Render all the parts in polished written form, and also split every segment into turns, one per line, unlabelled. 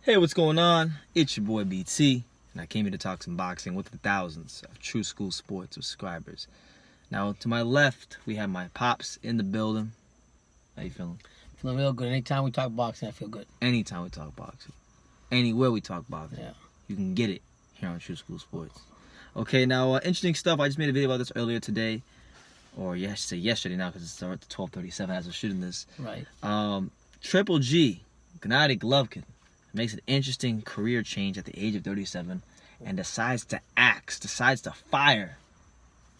Hey, what's going on? It's your boy BT, and I came here to talk some boxing with the thousands of True School Sports subscribers. Now, to my left, we have my pops in the building. How you feeling?
Feeling real good. Anytime we talk boxing, I feel good.
Anytime we talk boxing, anywhere we talk boxing,
Yeah.
you can get it here on True School Sports. Okay, now, interesting stuff. I just made a video about this earlier today, or yesterday now, because it's 12:37 as we're shooting this.
Right.
Triple G, Gennady Golovkin, makes an interesting career change at the age of 37 and decides to fire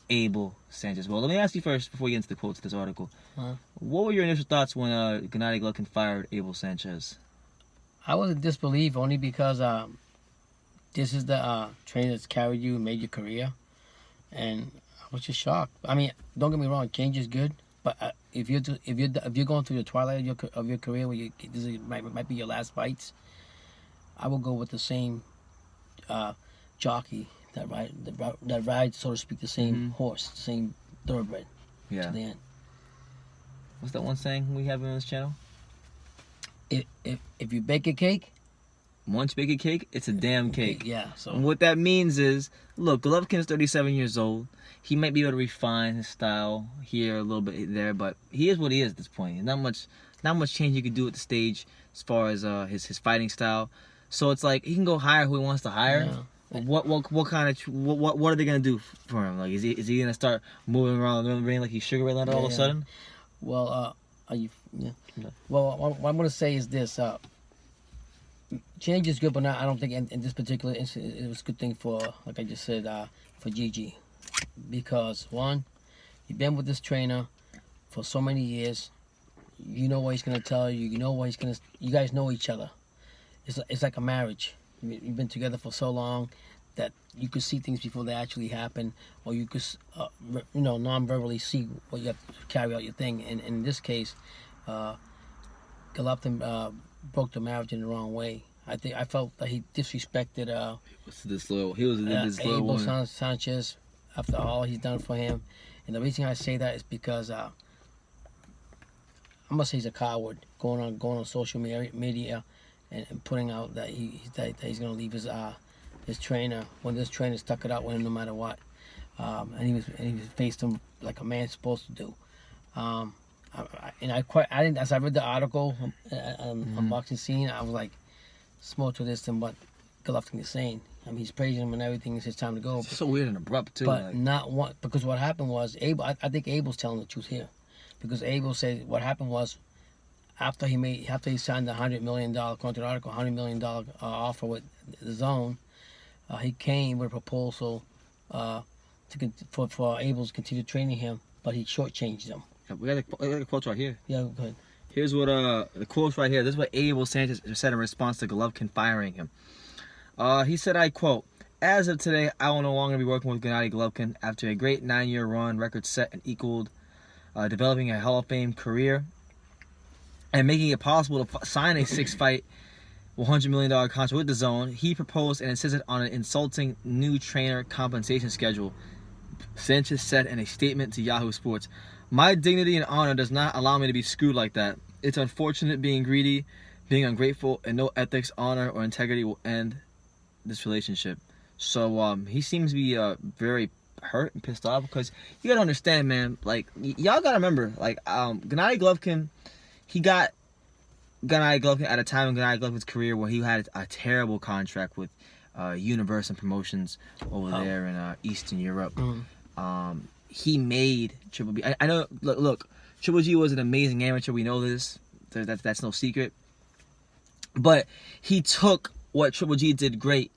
Abel Sanchez. Well, let me ask you first, before we get into the quotes of this article. What were your initial thoughts when Gennady Golovkin fired Abel Sanchez?
I was in disbelief only because this is the trainer that's carried you and made your career. And I was just shocked. I mean, don't get me wrong, change is good. But if you're going through the twilight of your career, where might be your last fights, I will go with the same jockey that rides, so to speak, the same horse, the same thoroughbred to the end.
What's that one saying we have on this channel?
If you bake a cake,
once you bake a cake, it's a damn cake.
Yeah. So
and what that means is, look, Golovkin's 37 years old. He might be able to refine his style here a little bit there, but he is what he is at this point. Not much change you can do at the stage as far as his fighting style. So it's like he can go hire who he wants to hire. Yeah. What are they gonna do for him? Like, is he gonna start moving around the ring like he's Sugar Ray Leonard all of a sudden?
Well, are you? Yeah. No. Well, what I'm gonna say is this: change is good, but I don't think in this particular instance it was a good thing for, like I just said, for GG, because one, you've been with this trainer for so many years. You know what he's gonna tell you. You know what he's gonna. You guys know each other. It's like a marriage. You've been together for so long that you could see things before they actually happen, or you could, non-verbally see what you have to carry out your thing. And in this case, Golovkin broke the marriage in the wrong way. I felt that he disrespected. Abel Sanchez after all he's done for him, and the reason I say that is because I must say he's a coward going on social media. And putting out that he's going to leave his trainer when this trainer stuck it out with him no matter what, and he faced him like a man's supposed to do. As I read the article on Boxing Scene, I was like, it's more to this than what Golovkin is saying. I mean, he's praising him and everything. It's his time to go.
It's so weird and abrupt too.
But because what happened was Abel. I think Abel's telling the truth here, because Abel said what happened was, after he signed the $100 million, according to the article, $100 million offer with the Zone, he came with a proposal for Abel to continue training him, but he shortchanged him.
We got the quotes right here.
Yeah, go ahead.
Here's what the quotes right here. This is what Abel Sanchez said in response to Golovkin firing him. He said, I quote, "As of today, I will no longer be working with Gennady Golovkin after a great 9-year run, record set and equaled, developing a Hall of Fame career, and making it possible to sign a 6-fight, $100 million contract with the Zone. He proposed and insisted on an insulting new trainer compensation schedule," Sanchez said in a statement to Yahoo Sports. "My dignity and honor does not allow me to be screwed like that. It's unfortunate being greedy, being ungrateful, and no ethics, honor, or integrity will end this relationship." So he seems to be very hurt and pissed off, because you gotta understand, man, like, y'all gotta remember, like, Gennady Golovkin, he got Gennady Golovkin at a time in Gennady Golovkin's career where he had a terrible contract with Universal Promotions over there in Eastern Europe. He made Triple G. I know. Look, Triple G was an amazing amateur. We know this. That's no secret. But he took what Triple G did great.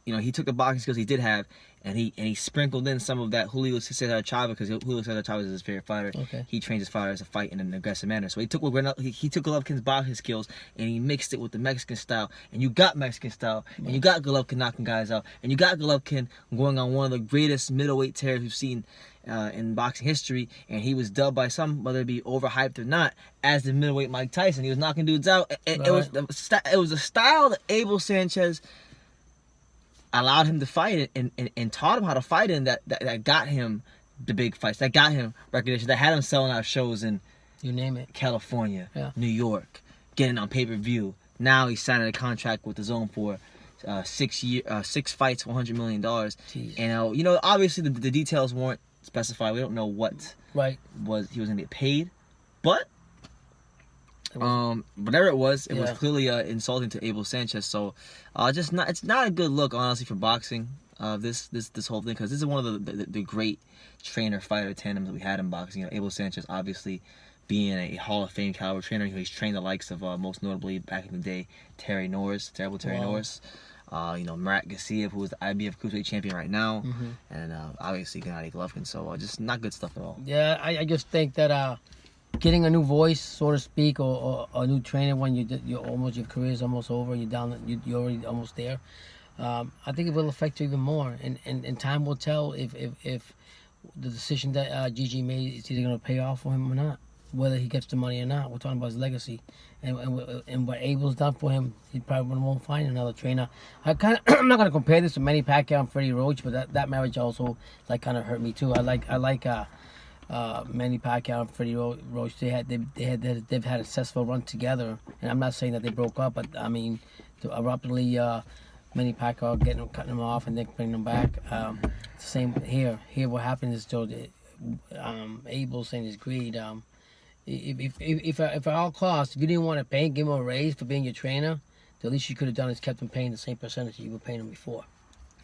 He took the boxing skills he did have, and he sprinkled in some of that Julio Cesar Chavez, because Julio Cesar Chavez is his favorite fighter.
Okay.
He trains his fighters to fight in an aggressive manner. So he took Golovkin's boxing skills and he mixed it with the Mexican style. And you got Mexican style, and you got Golovkin knocking guys out, and you got Golovkin going on one of the greatest middleweight tears we've seen in boxing history. And he was dubbed by some, whether it be overhyped or not, as the middleweight Mike Tyson. He was knocking dudes out. It was a style that Abel Sanchez allowed him to fight it and taught him how to fight in that got him the big fights, that got him recognition, that had him selling out shows in
You name it.
California,
Yeah.
New York, getting on pay-per-view, Now he's signing a contract with the Zone for 6 fights, $100 million.
Jeez.
And obviously the details weren't specified. We don't know what
Right.
he was going to get paid, but whatever it was clearly insulting to Abel Sanchez. So it's not a good look, honestly, for boxing. This whole thing, because this is one of the great trainer fighter tandems that we had in boxing. Abel Sanchez obviously being a Hall of Fame caliber trainer. He's trained the likes of most notably back in the day Terry Norris. Murat Gassiev, who is the IBF cruiserweight champion right now, and obviously Gennady Golovkin. So just not good stuff at all.
Yeah, I just think that getting a new voice, so to speak, or a new trainer when your career is almost over, you're already almost there. I think it will affect you even more, and time will tell if the decision that GG made is either going to pay off for him or not, whether he gets the money or not. We're talking about his legacy, and what Abel's done for him, he probably won't find another trainer. I'm not going to compare this to Manny Pacquiao and Freddie Roach, but that marriage also kind of hurt me too. I like Manny Pacquiao and Freddie Roach. They've had a successful run together, and I'm not saying that they broke up, but I mean, to abruptly Manny Pacquiao cutting them off and then bringing them back. It's the same here. Here, what happened is though, Abel saying his greed. If at all costs, if you didn't want to pay, give him a raise for being your trainer, the least you could have done is kept him paying the same percentage you were paying him before.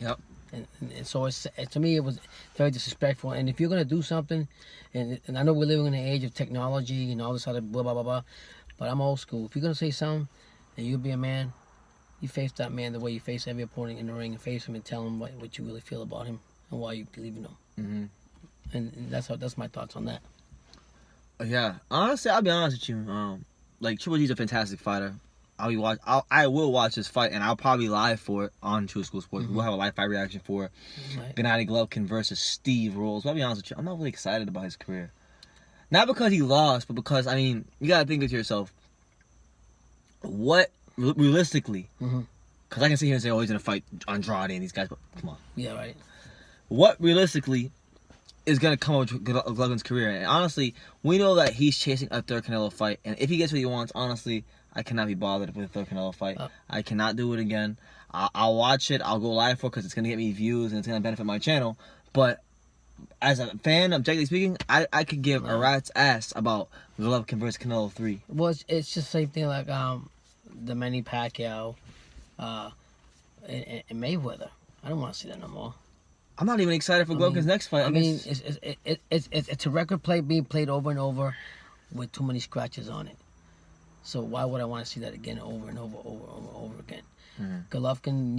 Yep.
And so to me, it was very disrespectful. And if you're gonna do something, and I know we're living in an age of technology and all this other blah blah blah blah, but I'm old school. If you're gonna say something, and you'll be a man, you face that man the way you face every opponent in the ring, and face him and tell him what you really feel about him and why you believe in him.
Mm-hmm.
And that's my thoughts on that.
Yeah, honestly, I'll be honest with you. Like Triple G's a fantastic fighter. I will watch this fight, and I'll probably live for it on True School Sports. We'll have a live fight reaction for Gennady Golovkin versus Steve Rolls. But I'll be honest with you, I'm not really excited about his career. Not because he lost, but because you gotta think to yourself, what realistically? Because I can sit here and say, oh, he's gonna fight Andrade and these guys, but come on.
Yeah, right.
What realistically is going to come up with Golovkin's career? And honestly, we know that he's chasing a third Canelo fight. And if he gets what he wants, honestly, I cannot be bothered with a third Canelo fight. I cannot do it again. I'll watch it. I'll go live for it because it's going to get me views and it's going to benefit my channel. But as a fan, objectively speaking, I could give a rat's ass about Golovkin versus Canelo 3.
Well, it's just the same thing like the Manny Pacquiao and Mayweather. I don't want to see that no more.
I'm not even excited for Golovkin's next fight.
It's a record play being played over and over with too many scratches on it. So why would I want to see that again over and over again? Golovkin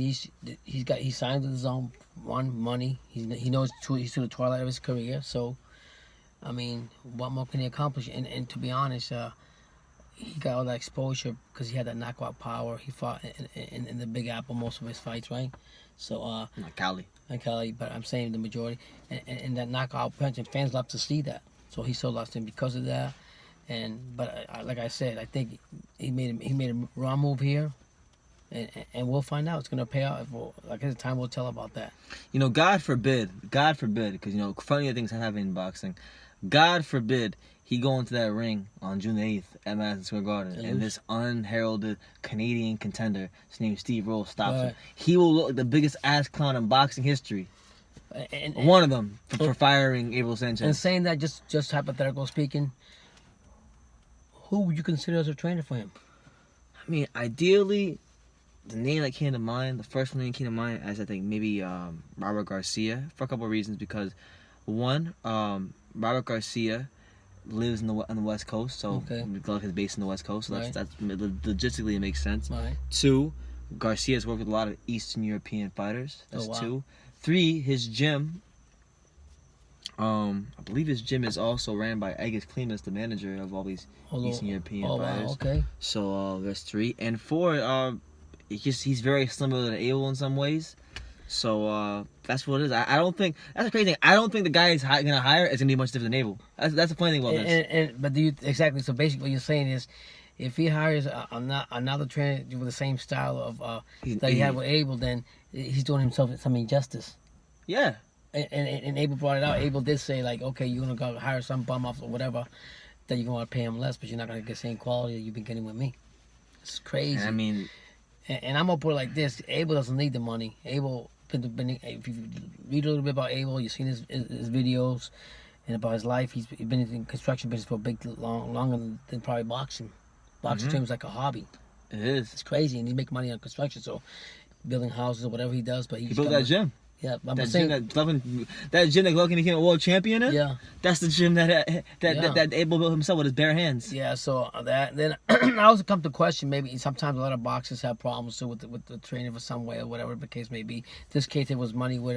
he signed with the Zone, won money. He knows he's to the twilight of his career. So, what more can he accomplish? And to be honest, he got all that exposure because he had that knockout power. He fought in the Big Apple most of his fights, right? So
Cali.
But I'm saying the majority, and that knockout punch, and fans love to see that. So he so lost him because of that. But like I said, I think he made a wrong move here, and we'll find out. It's gonna pay out. Like I said, time will tell about that.
God forbid, because funny things happen in boxing. God forbid he go into that ring on June 8th at Madison Square Garden, and this unheralded Canadian contender, his name is Steve Rolls, stops him. He will look like the biggest ass clown in boxing history. And one of them for firing Abel Sanchez.
And saying that, just hypothetical speaking, who would you consider as a trainer for him?
Ideally, the name that came to mind, the first one that came to mind, is I think maybe Robert Garcia, for a couple of reasons. Because one, Robert Garcia lives on the West Coast, so Golovkin is based in the West Coast, so that's logistically it makes sense. Two, Garcia has worked with a lot of Eastern European fighters. That's two. Three, his gym, I believe his gym is also ran by Agus Klimas, the manager of all these Eastern European fighters.
Wow, okay.
So there's three. And four, he's very similar to Abel in some ways. So that's what it is. I don't think that's the crazy thing. I don't think the guy he's gonna hire is gonna be much different than Abel. That's the funny thing about this.
But do you exactly? So basically, what you're saying is, if he hires another trainer with the same style of that he had with Abel, then he's doing himself some injustice.
Yeah.
And Abel brought it out. Abel did say like, okay, you're gonna go hire some bum off or whatever, that you're gonna pay him less, but you're not gonna get the same quality that you've been getting with me. It's crazy.
And I mean,
and I'm gonna put it like this: Abel doesn't need the money. Abel, if you read a little bit about Abel, you've seen his videos and about his life. He's been in construction business for longer than probably boxing. Boxing to him is like a hobby.
it is.
It's crazy, and he makes money on construction. So building houses or whatever he does, but
He built that gym.
Yeah, I'm
That
saying,
gym that gym that Golovkin became a world champion in.
yeah.
That's the gym that
Yeah.
Abel built himself with his bare hands.
Yeah, so that then I also come to question, maybe sometimes a lot of boxers have problems too with the training for some way or whatever the case may be. This case it was money with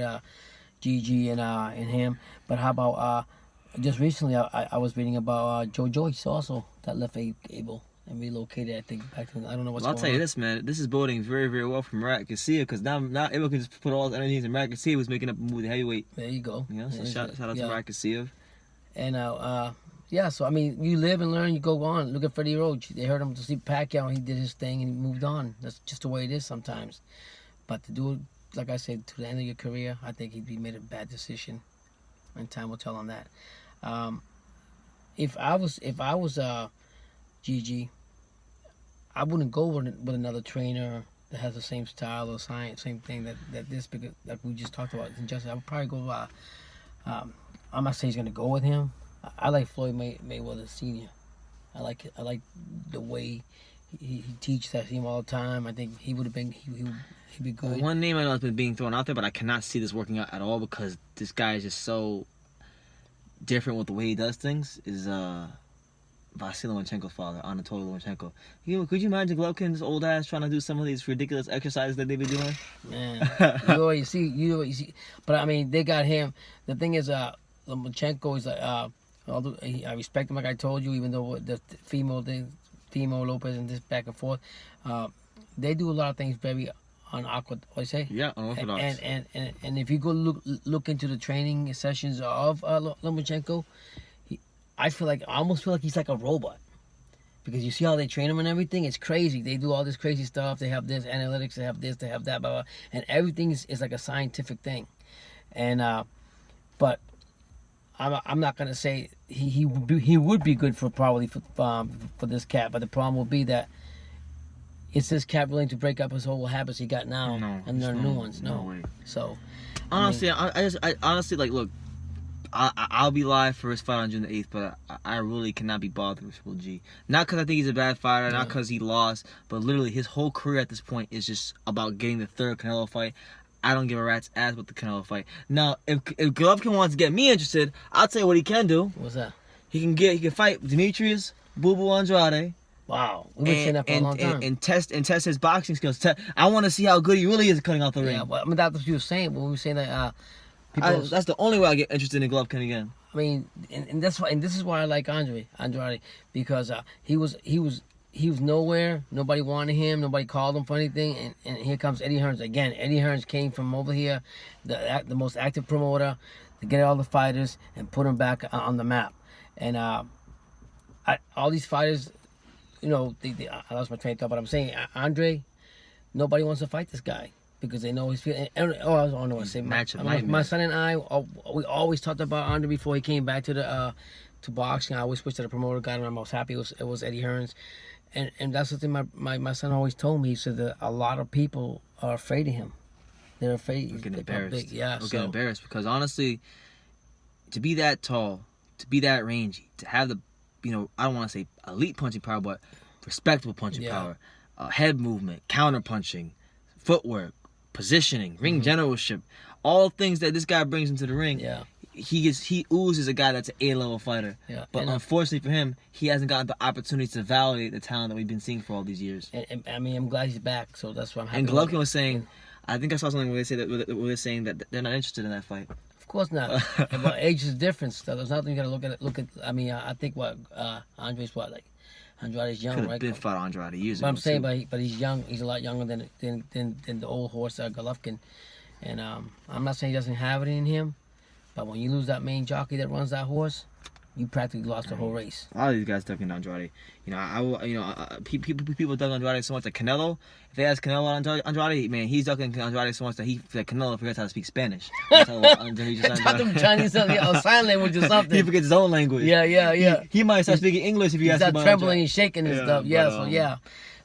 GG and him. But how about just recently I was reading about Joe Joyce also that left Abel and relocated, I think, back to, I don't know what's
Well, I'll
going
tell you
on.
this, man. This is boding very, very well for Murat Garcia because now Abel can just put all his energy into Murat Garcia, who's making up a move to heavyweight.
There you go.
You know, so
Yeah,
shout out to
yeah.
Murat Garcia.
And yeah, so I mean, you live and learn, you go on. Look at Freddie Roach. They heard him to see Pacquiao, and he did his thing, and he moved on. That's just the way it is sometimes. But to do it, like I said, to the end of your career, I think he made a bad decision, and time will tell on that. If I was GG, I wouldn't go with another trainer that has the same style or same thing that this, because like we just talked about injustice. I would probably go. I'm not saying he's gonna go with him. I like Floyd Mayweather Sr. I like the way he teaches that team all the time. I think he would have been he'd be good.
One name I know has been being thrown out there, but I cannot see this working out at all because this guy is just so different with the way he does things. Is Vasily Lomachenko's father, Anatoly Lomachenko. Could you imagine Golovkin's old ass trying to do some of these ridiculous exercises that they've been doing?
Man, you already see. But I mean, they got him. The thing is, Lomachenko is although I respect him, like I told you, even though the female Lopez and this back and forth, they do a lot of things very unorthodox. What you say?
Yeah, unorthodox.
And if you go look into the training sessions of Lomachenko, I almost feel like he's like a robot. Because you see how they train him and everything, it's crazy. They do all this crazy stuff. They have this analytics, they have this, they have that, blah, blah, and everything is like a scientific thing. And but I'm not gonna say he would be good for this cat. But the problem will be that is this cat willing to break up his whole habits he got now and learn new ones? No
way.
So
Honestly, I honestly like look. I'll be live for his fight on June the 8th, but I really cannot be bothered with Triple G. Not because I think he's a bad fighter, not because he lost, but literally his whole career at this point is just about getting the third Canelo fight. I don't give a rat's ass with the Canelo fight. Now, if Golovkin wants to get me interested, I'll tell you what he can do.
What's that?
He can fight Demetrius Boo Boo Andrade.
Wow, we've been saying that for a long time.
And test his boxing skills. I want to see how good he really is cutting out the ring.
Yeah, but I mean that's what you were saying. When we were saying that.
That's the only way I get interested in Golovkin again.
I mean, and that's why, and this is why I like Andrade, because he was nowhere. Nobody wanted him. Nobody called him for anything. And here comes Eddie Hearns again. Eddie Hearns came from over here, the most active promoter, to get all the fighters and put them back on the map. And all these fighters, you know, I lost my train of thought, but I'm saying Andre, nobody wants to fight this guy. Because they know he's feeling. I don't know what to say. My son and I, we always talked about Andre before he came back to boxing. I always switched to the promoter guy, and I'm most happy it was Eddie Hearns, and that's the thing. My son always told me. He said that a lot of people are afraid of him. They're afraid.
We're getting embarrassed.
Yeah,
we're getting embarrassed because honestly, to be that tall, to be that rangy, to have the, I don't want to say elite punching power, but respectable punching power, head movement, counter punching, footwork, positioning, ring generalship, all things that this guy brings into the ring.
Yeah.
He oozes a guy that's an A-level fighter.
Yeah.
But unfortunately for him, he hasn't gotten the opportunity to validate the talent that we've been seeing for all these years.
And I mean, I'm glad he's back, so that's why I'm happy.
And Golovkin was saying, I think I saw something where they're saying that they're not interested in that fight.
Of course not. But age is different. So there's nothing you gotta look at. I mean, I think Andre's Andrade's young,
Could
right?
have been fought Andrade years
But
ago.
I'm saying, but he's young. He's a lot younger than the old horse Golovkin. And I'm not saying he doesn't have it in him, but when you lose that main jockey that runs that horse, you practically lost the whole race.
A lot of these guys ducking Andrade. People duck Andrade so much that Canelo. If they ask Canelo on Andrade, man, he's ducking Andrade so much that Canelo forgets how to speak Spanish. Talk
them Chinese or sign language or something.
He forgets his own language.
Yeah.
He might start speaking English if you ask him about
trembling
Andrade.
and shaking and stuff.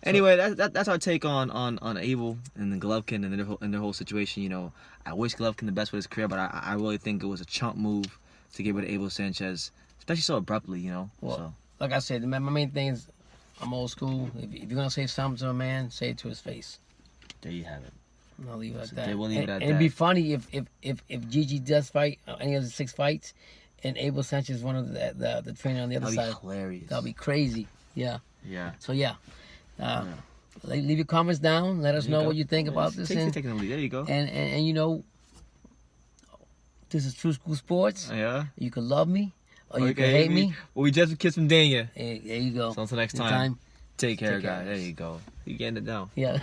Anyway, that's our take on Abel and the Golovkin and their whole situation. You know, I wish Golovkin the best with his career, but I really think it was a chump move to get rid of Abel Sanchez, especially so abruptly. You know.
Well,
So
like I said, my main thing is I'm old school. If you're gonna say something to a man, say it to his face.
there you have it.
And I'll leave it at
So
that.
we'll leave it at
and it'd be
that.
funny if GG does fight any of the 6 fights, and Abel Sanchez is one of the trainer on the other
That'd
side.
be hilarious.
That'll be crazy. Yeah.
Yeah.
So yeah. Leave your comments down. Let us know what you think about this.
Taking the lead. There you go.
And you know, this is True School Sports.
Yeah.
You can love me or you can hate me.
Well, we just kissed from Dania.
Hey, there you go.
So until next time, take care, guys. There you go. You getting it down.
Yeah.